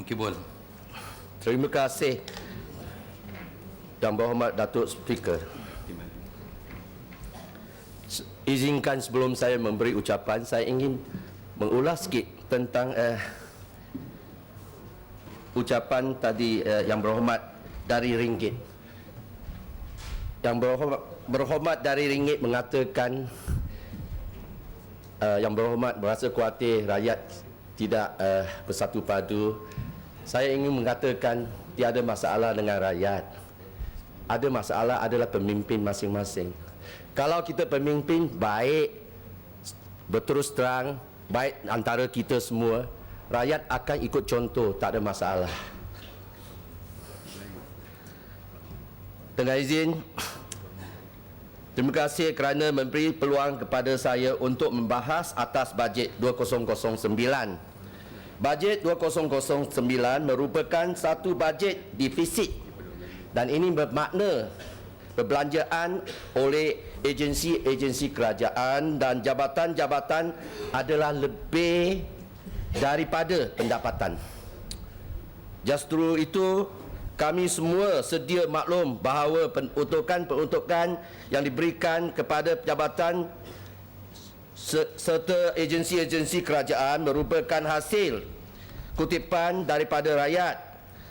Kibul. Terima kasih Yang Berhormat Datuk Speaker. Izinkan sebelum saya memberi ucapan, saya ingin mengulas sikit tentang ucapan tadi Yang Berhormat dari Ringgit. Yang berhormat dari Ringgit mengatakan Yang Berhormat berasa khawatir rakyat tidak bersatu padu. Saya ingin mengatakan tiada masalah dengan rakyat. Ada masalah adalah pemimpin masing-masing. Kalau kita pemimpin baik, berterus terang, baik antara kita semua, rakyat akan ikut contoh, tak ada masalah. Dengan izin, terima kasih kerana memberi peluang kepada saya untuk membahas atas bajet 2009. Bajet 2009 merupakan satu bajet defisit dan ini bermakna perbelanjaan oleh agensi-agensi kerajaan dan jabatan-jabatan adalah lebih daripada pendapatan. Justru itu, kami semua sedia maklum bahawa peruntukan-peruntukan yang diberikan kepada jabatan serta agensi-agensi kerajaan merupakan hasil kutipan daripada rakyat.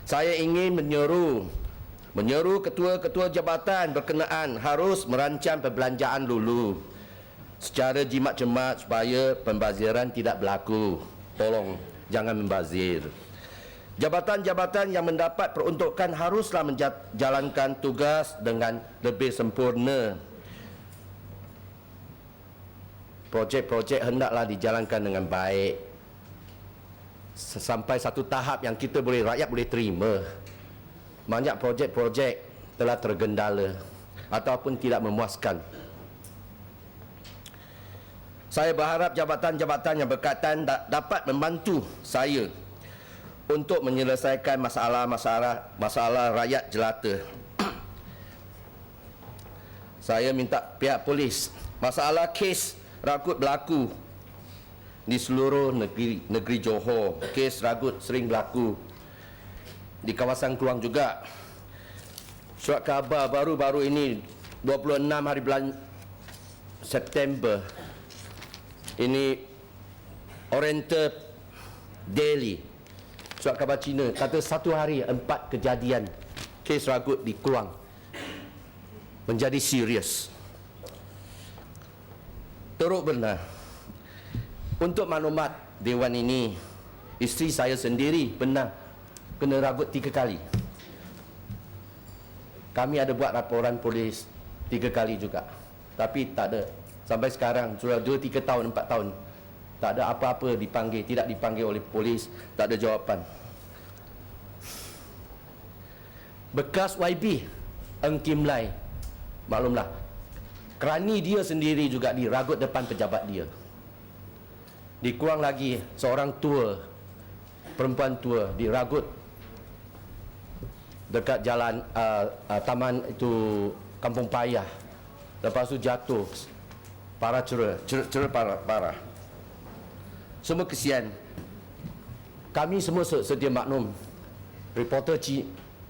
Saya ingin menyeru ketua-ketua jabatan berkenaan harus merancang perbelanjaan dulu secara jimat-jemat supaya pembaziran tidak berlaku. Tolong jangan membazir. Jabatan-jabatan yang mendapat peruntukan haruslah menjalankan tugas dengan lebih sempurna. Projek-projek hendaklah dijalankan dengan baik sampai satu tahap yang rakyat boleh terima. Banyak projek-projek telah tergendala ataupun tidak memuaskan. Saya berharap jabatan-jabatan yang berkaitan dapat membantu saya untuk menyelesaikan masalah rakyat jelata. Saya minta pihak polis, masalah kes ragut berlaku di seluruh negeri Johor. Kes ragut sering berlaku di kawasan Keluang juga. Surat khabar baru-baru ini 26 hari bulan September ini, Oriental Daily, surat khabar Cina, kata satu hari 4 kejadian kes ragut di Keluang, menjadi serius. Teruk benar. Untuk maklumat Dewan ini, isteri saya sendiri pernah kena ragut 3 kali. Kami ada buat laporan polis 3 kali juga, tapi tak ada. Sampai sekarang sudah 2-3 tahun, 4 tahun, tak ada apa-apa dipanggil, tidak dipanggil oleh polis, tak ada jawapan. Bekas YB Eng Kim Lai, maklumlah, kerani dia sendiri juga diragut depan pejabat dia. Dikurang lagi seorang tua, perempuan tua, diragut dekat jalan taman itu Kampung Payah. Lepas tu jatuh, cera parah. Semua kesian. Kami semua sedia maklum. Reporter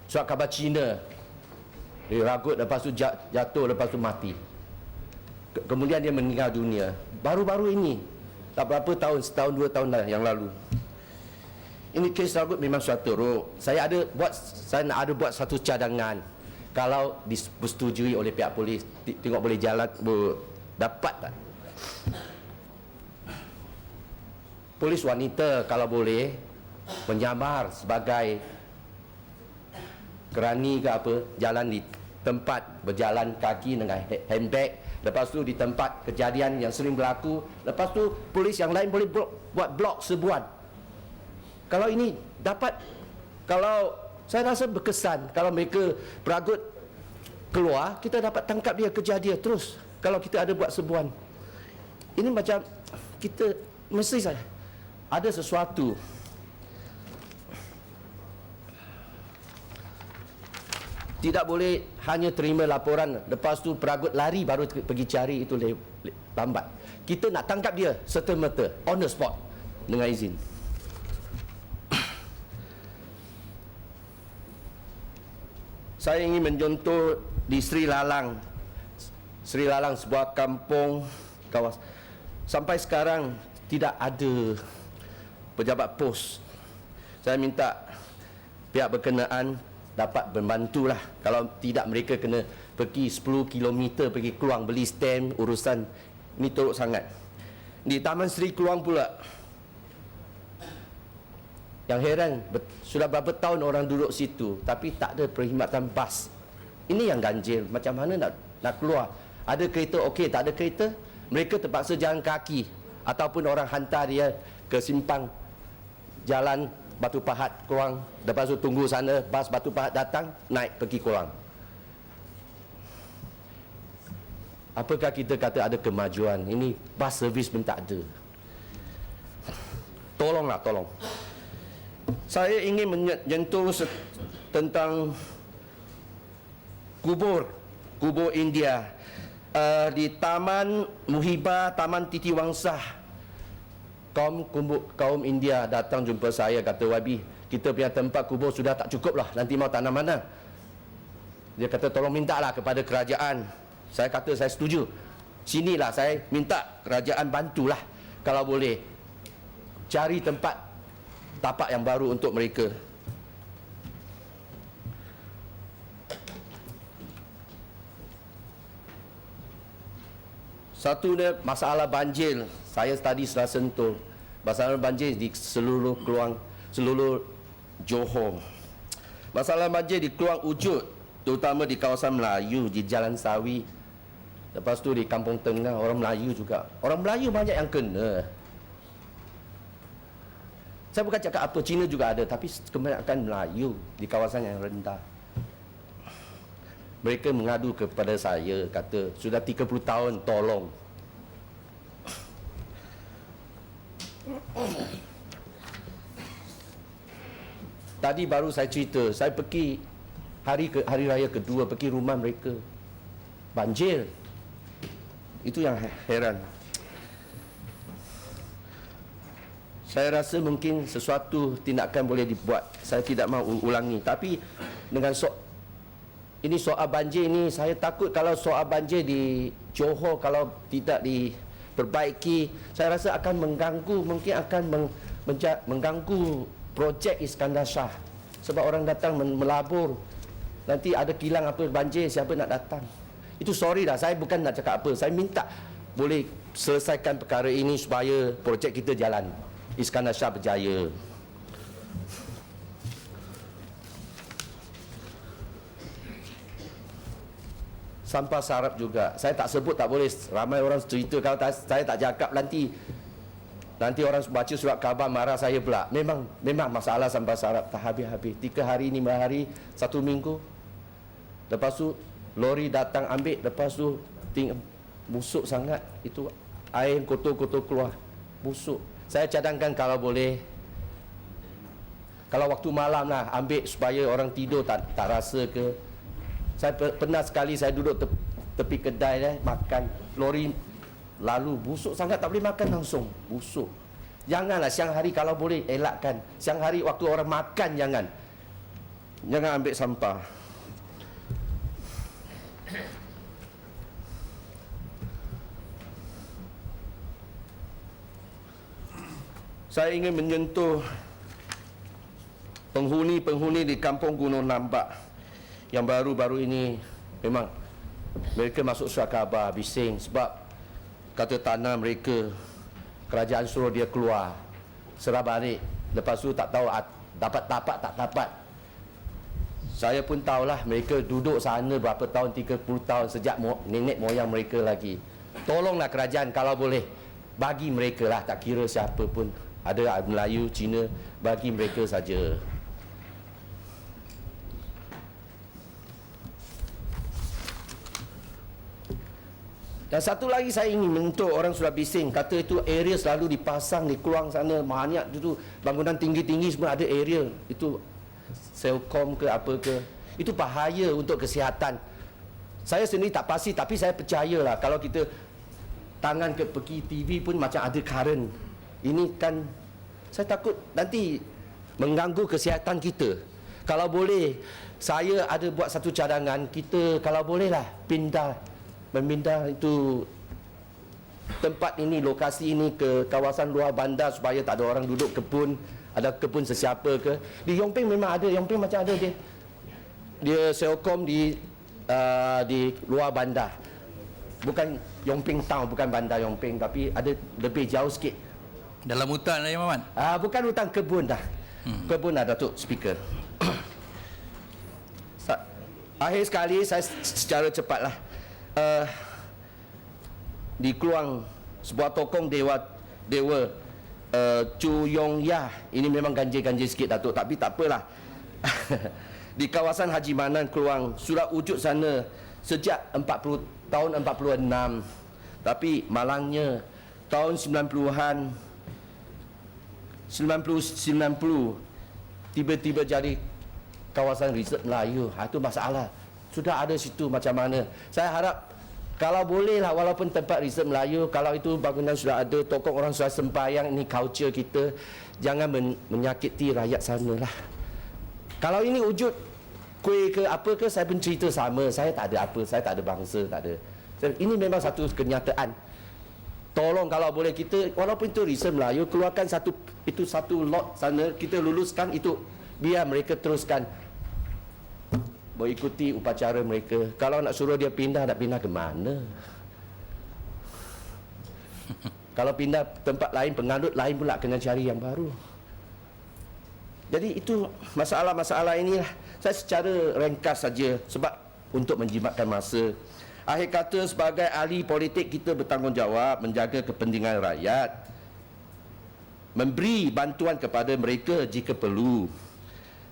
surat khabar Cina diragut, lepas tu jatuh, lepas tu mati. Kemudian dia meninggal dunia baru-baru ini, tak berapa tahun, setahun 2 tahun yang lalu. Ini kes ragut memang suatu teruk. Saya nak ada buat satu cadangan. Kalau disetujui oleh pihak polis, tengok boleh jalan, dapat tak? Polis wanita kalau boleh menyamar sebagai kerani ke apa, jalan di tempat berjalan kaki dengan handbag. Lepas tu di tempat kejadian yang sering berlaku, lepas tu polis yang lain boleh buat blok serbuan. Kalau ini dapat, kalau saya rasa berkesan, kalau mereka peragut keluar, kita dapat tangkap dia, kejar dia terus. Kalau kita ada buat serbuan, ini macam kita mesti saja ada sesuatu. Tidak boleh hanya terima laporan, lepas tu peragut lari baru pergi cari, itu lambat. Kita nak tangkap dia serta-merta, on the spot, dengan izin. Saya ingin mencontoh di Sri Lalang. Sri Lalang sebuah kampung kawasan. Sampai sekarang tidak ada pejabat pos. Saya minta pihak berkenaan dapat membantulah. Kalau tidak mereka kena pergi 10 km pergi Keluang beli stem, urusan ini teruk sangat. Di Taman Seri Keluang pula, yang heran, sudah berapa tahun orang duduk situ tapi tak ada perkhidmatan bas. Ini yang ganjil. Macam mana nak keluar? Ada kereta okey, tak ada kereta, mereka terpaksa jalan kaki ataupun orang hantar dia ke simpang jalan Batu Pahat Keluang, lepas tu tunggu sana bas Batu Pahat datang, naik pergi Keluang. Apakah kita kata ada kemajuan? Ini bus servis pun tak ada. Tolonglah, tolong. Saya ingin menyentuh tentang kubur India. Di Taman Muhibah, Taman Titi Wangsah, kaum India datang jumpa saya, kata, YB, kita punya tempat kubur sudah tak cukup lah, nanti mau tanam mana? Dia kata tolong minta lah kepada kerajaan. Saya kata saya setuju. Sinilah saya minta kerajaan bantulah kalau boleh cari tempat tapak yang baru untuk mereka. Satu dia masalah banjir. Saya tadi sudah sentuh masalah banjir di seluruh Keluang, seluruh Johor. Masalah banjir di Keluang Wujud, terutama di kawasan Melayu, di Jalan Sawi. Lepas tu di Kampung Tengah, orang Melayu juga. Orang Melayu banyak yang kena. Saya bukan cakap apa, Cina juga ada, tapi kebanyakan Melayu di kawasan yang rendah. Mereka mengadu kepada saya, kata sudah 30 tahun, tolong. Tadi baru saya cerita, saya pergi hari raya kedua, pergi rumah mereka, banjir. Itu yang heran. Saya rasa mungkin sesuatu tindakan boleh dibuat. Saya tidak mahu ulangi, tapi dengan ini soal banjir ini, saya takut kalau soal banjir di Johor kalau tidak diperbaiki, saya rasa akan mengganggu, mungkin akan mengganggu projek Iskandar Shah. Sebab orang datang melabur, nanti ada kilang apa banjir, siapa nak datang? Itu sorry dah, saya bukan nak cakap apa, saya minta boleh selesaikan perkara ini supaya projek kita jalan, Iskandar Shah berjaya. Sampah sarap juga. Saya tak sebut, tak boleh. Ramai orang cerita kalau saya tak cakap nanti orang baca surat khabar marah saya pula. Memang masalah sampah sarap tak habis-habis. 3 hari, 5 hari, 1 minggu. Lepas tu lori datang ambil, lepas tu busuk sangat. Itu air kotor-kotor keluar. Busuk. Saya cadangkan kalau boleh, kalau waktu malam lah ambil supaya orang tidur tak rasa ke. Saya pernah sekali saya duduk tepi kedai makan, lori lalu busuk sangat, tak boleh makan langsung, busuk. Janganlah siang hari, kalau boleh elakkan. Siang hari waktu orang makan jangan ambil sampah. Saya ingin menyentuh penghuni di Kampung Gunung Nambak yang baru-baru ini. Memang mereka masuk surat khabar bising sebab kata tanah mereka, kerajaan suruh dia keluar, serah balik. Lepas tu tak tahu dapat tak dapat. Saya pun tahulah mereka duduk sana berapa tahun, 30 tahun sejak nenek moyang mereka lagi. Tolonglah kerajaan kalau boleh bagi mereka lah, tak kira siapa pun, ada Melayu, Cina, bagi mereka saja. Dan satu lagi saya ingin menyentuh, orang sudah bising, kata itu area selalu dipasang di Keluang sana, banyak itu bangunan tinggi-tinggi semua ada area. Itu Selcom ke apa ke. Itu bahaya untuk kesihatan. Saya sendiri tak pasti, tapi saya percayalah kalau kita tangan ke pergi TV pun macam ada current. Ini kan saya takut nanti mengganggu kesihatan kita. Kalau boleh, saya ada buat satu cadangan, kita kalau bolehlah memindah itu tempat ini, lokasi ini ke kawasan luar bandar supaya tak ada orang duduk kebun, ada kebun sesiapa ke. Di Yong Ping memang ada, Yong Ping macam ada dia Selcom di luar bandar. Bukan Yong Ping Town, bukan bandar Yong Ping, tapi ada lebih jauh sikit. Dalam hutan lah ya Maman? Bukan hutan, kebun dah. Kebun dah, Datuk Speaker. Akhir sekali saya secara cepatlah. Di Kluang sebuah tokong dewa Chu Yong Ya, ini memang ganjil-ganjil sikit Datuk, tapi tak apalah. Di kawasan Haji Manan Kluang sudah wujud sana sejak tahun 46, tapi malangnya tahun 90-an 90 tiba-tiba jadi kawasan riset Melayu. Itu masalah. Sudah ada situ macam mana. Saya harap kalau bolehlah, walaupun tempat riset Melayu, kalau itu bangunan sudah ada, tokoh orang sudah sembahyang, ini culture kita, jangan menyakiti rakyat sana lah. Kalau ini wujud kuih ke apa ke, saya pun cerita sama. Saya tak ada apa, saya tak ada bangsa, tak ada. Ini memang satu kenyataan. Tolong kalau boleh kita, walaupun itu riset Melayu, keluarkan satu lot sana, kita luluskan itu, biar mereka teruskan mengikuti upacara mereka. Kalau nak suruh dia pindah, nak pindah ke mana? Kalau pindah tempat lain, penganut lain pula kena cari yang baru. Jadi itu masalah-masalah inilah. Saya secara ringkas saja sebab untuk menjimatkan masa. Akhir kata, sebagai ahli politik, kita bertanggungjawab menjaga kepentingan rakyat, memberi bantuan kepada mereka jika perlu,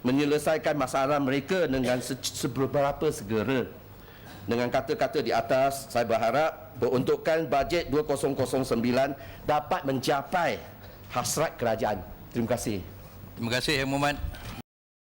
menyelesaikan masalah mereka dengan seberapa segera. Dengan kata-kata di atas, saya berharap peruntukan bajet 2009 dapat mencapai hasrat kerajaan. Terima kasih. Terima kasih Yang Mohamad.